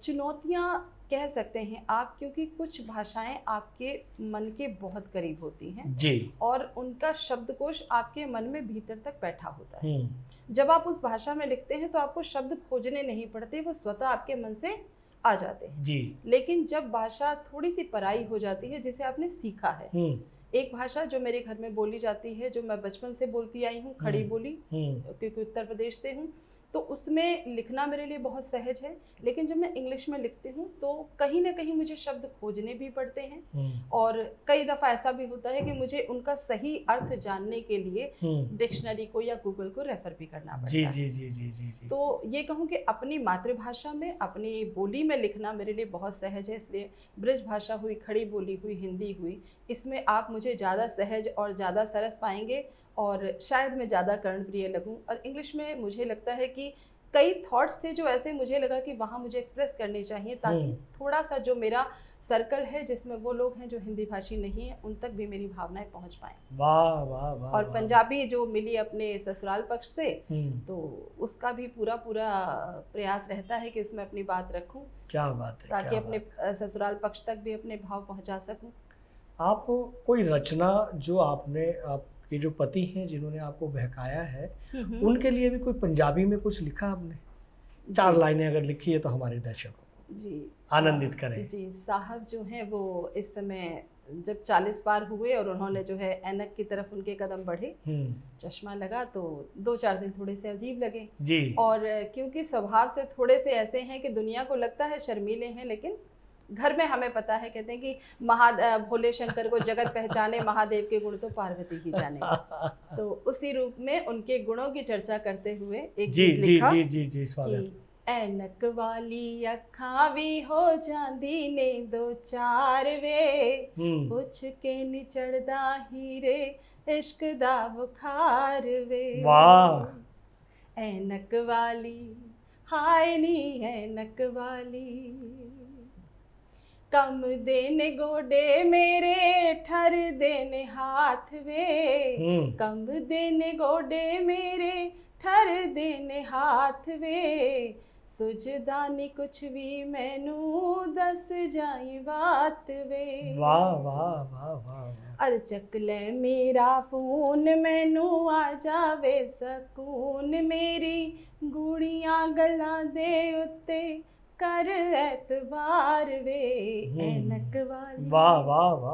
चुनौतियाँ कह सकते हैं आप, क्योंकि कुछ भाषाएं आपके मन के बहुत करीब होती हैं जी। और उनका शब्दकोश आपके मन में भीतर तक बैठा होता है। जब आप उस भाषा में लिखते हैं तो आपको शब्द खोजने नहीं पड़ते, वो स्वतः आपके मन से आ जाते हैं जी। लेकिन जब भाषा थोड़ी सी पराई हो जाती है, जिसे आपने सीखा है, एक भाषा जो मेरे घर में बोली जाती है, जो मैं बचपन से बोलती आई हूँ, खड़ी बोली, क्योंकि उत्तर प्रदेश से हूँ, तो उसमें लिखना मेरे लिए बहुत सहज है। लेकिन जब मैं इंग्लिश में लिखती हूँ तो कहीं ना कहीं मुझे शब्द खोजने भी पड़ते हैं और कई दफ़ा ऐसा भी होता है कि मुझे उनका सही अर्थ जानने के लिए डिक्शनरी को या गूगल को रेफर भी करना पड़ता जी है। जी जी जी जी जी। तो ये कहूँ कि अपनी मातृभाषा में, अपनी बोली में लिखना मेरे लिए बहुत सहज है। इसलिए ब्रज भाषा हुई, खड़ी बोली हुई, हिंदी हुई, इसमें आप मुझे ज़्यादा सहज और ज़्यादा सरस पाएंगे और शायद मैं ज़्यादा कर्णप्रिय लगूं। और इंग्लिश में मुझे लगता है कि कई थॉट्स थे जो ऐसे मुझे लगा कि वहाँ मुझे एक्सप्रेस करने चाहिए, ताकि थोड़ा सा जो मेरा सर्कल है जिसमें वो लोग हैं जो हिंदी भाषी नहीं हैं, उन तक भी मेरी भावनाएं पहुँच पाएँ। वाह वाह वाह। और पंजाबी जो मिली अपने ससुराल पक्ष से, तो उसका भी पूरा प्रयास रहता है कि उसमें अपनी बात रखूं। क्या बात है, ताकि अपने ससुराल पक्ष तक भी अपने भाव पहुंचा सकूं। आप कोई रचना जो आपके जो पति हैं जिन्होंने आपको बहकाया है, उनके लिए भी कोई पंजाबी में कुछ लिखा आपने? 4 लाइनें अगर लिखी है तो हमारे दर्शकों को जी आनंदित करें। जी, साहब जो हैं वो इस समय जब 40 पार हुए और उन्होंने जो है ऐनक की तरफ उनके कदम बढ़े, चश्मा लगा, तो 2-4 दिन थोड़े से अजीब लगे जी। और क्योंकि स्वभाव से थोड़े से ऐसे हैं कि दुनिया को लगता है शर्मीले हैं, लेकिन घर में हमें पता है, कहते हैं कि भोले शंकर को जगत पहचाने, महादेव के गुण तो पार्वती ही जाने। तो उसी रूप में उनके गुणों की चर्चा करते हुए एक गीत लिखा जी स्वागत। ऐनक वाली अखां भी हो जांदी ने 2-4 वे, पुछ के निचड़दा हीरे इश्क दा बुखार वे। वाह। ऐनक वाली, हाय नी ऐनक वाली, कम देने गोडे मेरे, ठर देने हाथ वे, कम देने गोडे मेरे, ठर देने हाथ वे, सुझदा नी कुछ भी मैनू, दस जाई बात वे। वाह वाह वाह वाह। अर चक ले मेरा फोन, मैनू आ जावे सकून, मेरी गूड़ियां गल्लां दे उत्ते कर एतबार वे। ऐनक वाली। वाह वाह वाह।